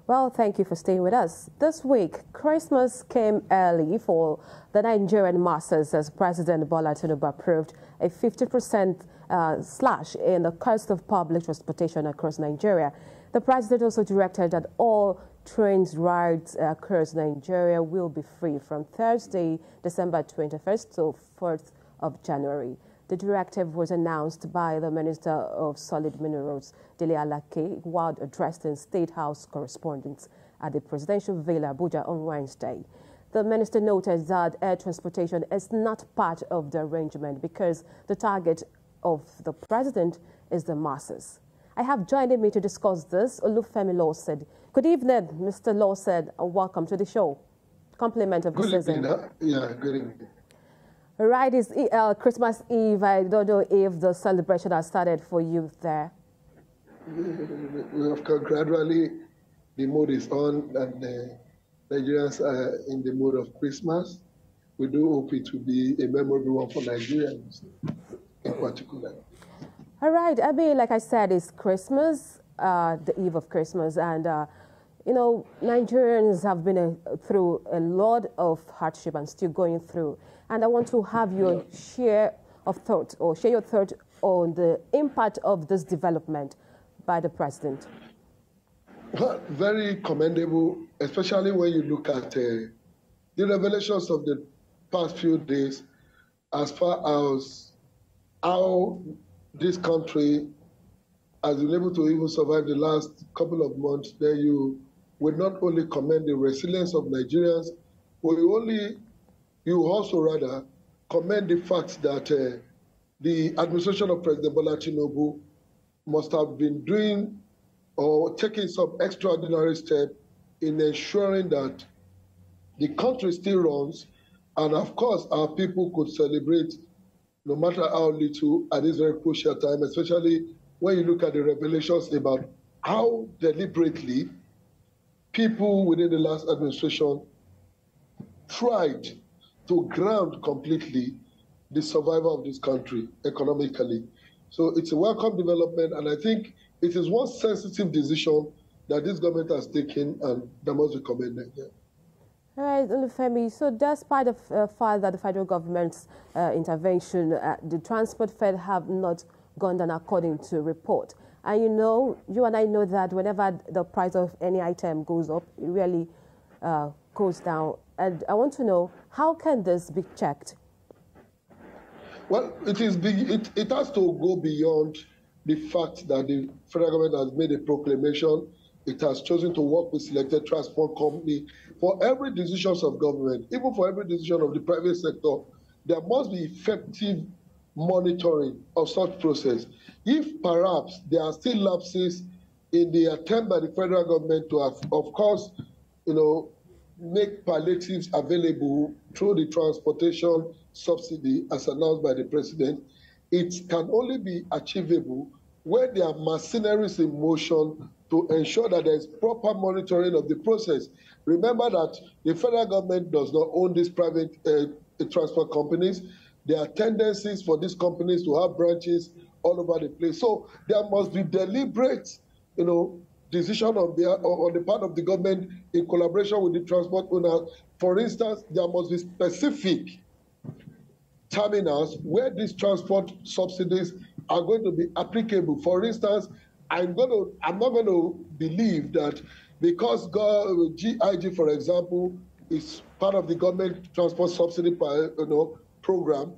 Well, thank you for staying with us. This week, Christmas came early for the Nigerian masses as President Bola Tinubu approved a 50% slash in the cost of public transportation across Nigeria. The president also directed that all trains rides across Nigeria will be free from Thursday, December 21st to 4th of January. The directive was announced by the Minister of Solid Minerals, Dele Alake, while addressing State House correspondents at the Presidential Villa, Abuja, on Wednesday. The minister noted that air transportation is not part of the arrangement because the target of the president is the masses. I have joining me to discuss this, Olufemi Lawson. Good evening, Mr. Lawson, and welcome to the show. Compliment of the season. Yeah, good evening. Right, it's Christmas Eve. I don't know if the celebration has started for you there. Of course, gradually the mood is on and the Nigerians are in the mood of Christmas. We do hope it will be a memorable one for Nigerians in particular. All right, I mean, like I said, it's Christmas, the eve of Christmas, and you know, Nigerians have been through a lot of hardship and still going through. And I want to have your share your thought on the impact of this development by the president. Well, very commendable, especially when you look at the revelations of the past few days as far as how this country has been able to even survive the last couple of months. There you would not only commend the resilience of Nigerians, but you also rather commend the fact that the administration of President Bola Tinubu must have been doing or taking some extraordinary step in ensuring that the country still runs, and of course our people could celebrate no matter how little at this very crucial time, especially when you look at the revelations about how deliberately people within the last administration tried to ground completely the survival of this country economically. So it's a welcome development, and I think it is one sensitive decision that this government has taken, and that must be commended. Yeah. All right, Olufemi, so despite the fact that the federal government's intervention, the transport fares have not gone down according to report. And you know, you and I know that whenever the price of any item goes up, it really goes down. And I want to know, how can this be checked? Well, it has to go beyond the fact that the federal government has made a proclamation. It has chosen to work with selected transport company. For every decision of government, even for every decision of the private sector, there must be effective monitoring of such process. If perhaps there are still lapses in the attempt by the federal government to have, of course, make palliatives available through the transportation subsidy as announced by the president, it can only be achievable when there are machineries in motion to ensure that there is proper monitoring of the process. Remember that the federal government does not own these private transport companies. There are tendencies for these companies to have branches all over the place. So there must be deliberate, decision on the part of the government in collaboration with the transport owners. For instance, there must be specific terminals where these transport subsidies are going to be applicable. For instance, I'm not going to believe that because GIG, for example, is part of the government transport subsidy program.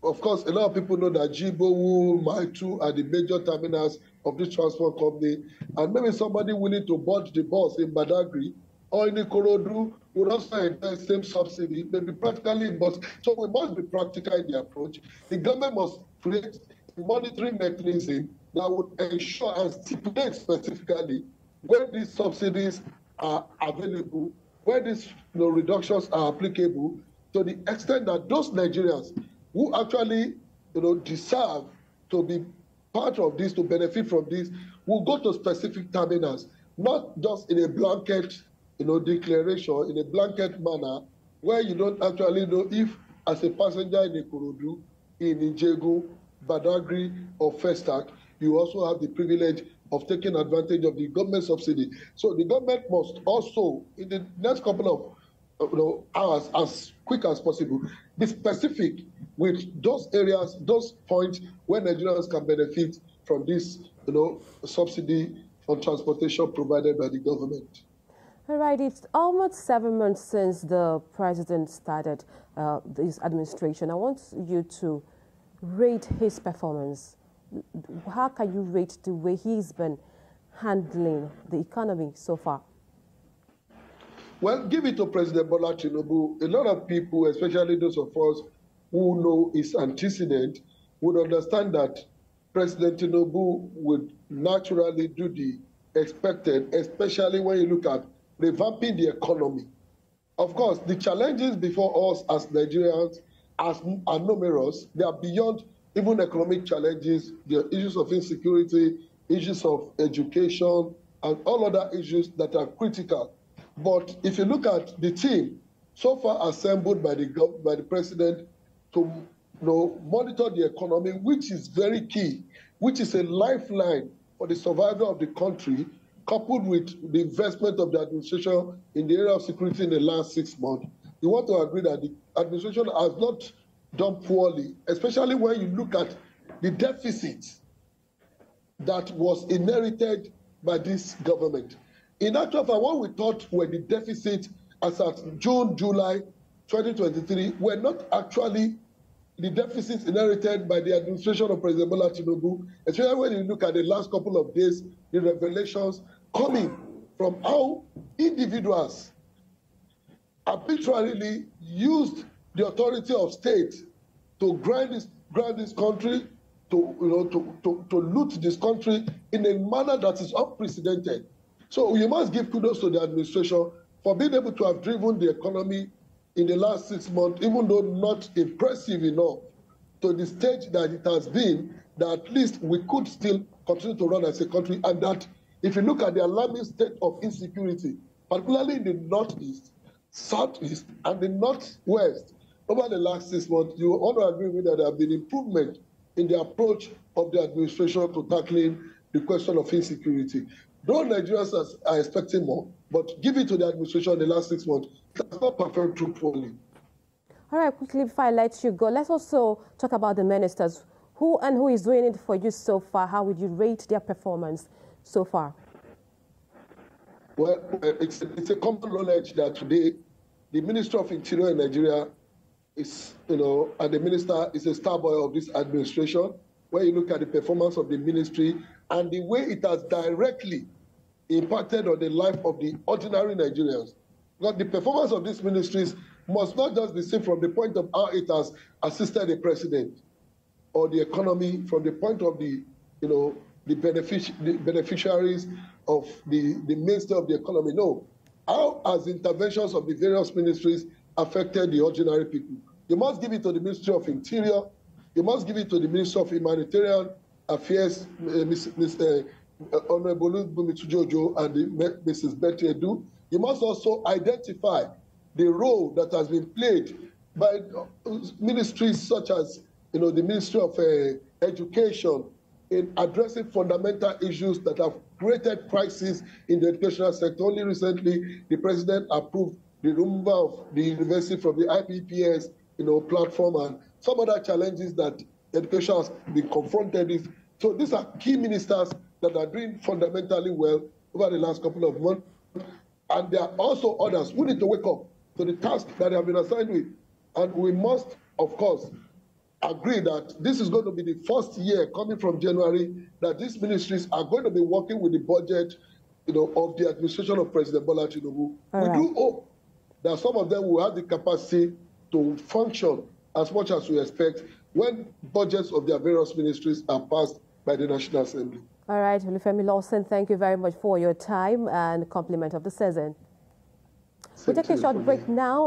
Of course, a lot of people know that Jibowu, Maitu are the major terminals of this transport company, and maybe somebody willing to board the bus in Badagry or in Ikorodu would also enjoy the same subsidy, maybe practically, but so we must be practical in the approach. The government must create a monitoring mechanism that would ensure and stipulate specifically where these subsidies are available, where these reductions are applicable, to the extent that those Nigerians who actually deserve to be part of this, to benefit from this, will go to specific terminals, not just in a blanket declaration, in a blanket manner, where you don't actually know if, as a passenger in Ikorodu, in Ijegu, Badagry, or Festac, you also have the privilege of taking advantage of the government subsidy. So the government must also, in the next couple of hours, as quick as possible, be specific with those areas, those points where Nigerians can benefit from this, subsidy on transportation provided by the government. All right, it's almost 7 months since the president started this administration. I want you to rate his performance. How can you rate the way he's been handling the economy so far? Well, give it to President Bola Tinubu. A lot of people, especially those of us who know his antecedent, would understand that President Tinubu would naturally do the expected, especially when you look at revamping the economy. Of course, the challenges before us as Nigerians are numerous. They are beyond even economic challenges. There are issues of insecurity, issues of education, and all other issues that are critical. But if you look at the team so far assembled by the president to monitor the economy, which is very key, which is a lifeline for the survival of the country, coupled with the investment of the administration in the area of security in the last 6 months, you want to agree that the administration has not done poorly, especially when you look at the deficit that was inherited by this government. In actual fact, what we thought were the deficit as at June, July 2023 were not actually the deficits inherited by the administration of President Bola Tinubu, especially when you look at the last couple of days, the revelations coming from how individuals arbitrarily used the authority of state to grind this country, to loot this country in a manner that is unprecedented. So you must give kudos to the administration for being able to have driven the economy in the last 6 months, even though not impressive enough, to the stage that it has been, that at least we could still continue to run as a country, and that if you look at the alarming state of insecurity, particularly in the northeast, southeast, and the northwest, over the last 6 months, you want to agree with that there have been improvement in the approach of the administration to tackling the question of insecurity. Though Nigerians are expecting more, but give it to the administration in the last 6 months, that's not performed truthfully. All right, quickly before I let you go, let's also talk about the ministers. Who is doing it for you so far? How would you rate their performance so far? Well, it's a common knowledge that today the Minister of Interior in Nigeria is, and the minister is a star boy of this administration. When you look at the performance of the ministry and the way it has directly impacted on the life of the ordinary Nigerians. Because the performance of these ministries must not just be seen from the point of how it has assisted the president or the economy, from the point of the beneficiaries of the mainstay of the economy. No, how has interventions of the various ministries affected the ordinary people? You must give it to the Ministry of Interior. You must give it to the Ministry of Humanitarian Affairs, Honorable Jojo and Mrs. Betty Edu. You must also identify the role that has been played by ministries such as the Ministry of Education in addressing fundamental issues that have created crisis in the educational sector. Only recently, the president approved the removal of the university from the IPPS platform and some other challenges that education has been confronted with. So these are key ministers that are doing fundamentally well over the last couple of months. And there are also others who need to wake up to the task that they have been assigned with. And we must, of course, agree that this is going to be the first year coming from January that these ministries are going to be working with the budget of the administration of President Bola Tinubu. We do hope that some of them will have the capacity to function as much as we expect when budgets of their various ministries are passed by the National Assembly. All right, Olufemi Lawson, thank you very much for your time and compliment of the season. We take a short break now.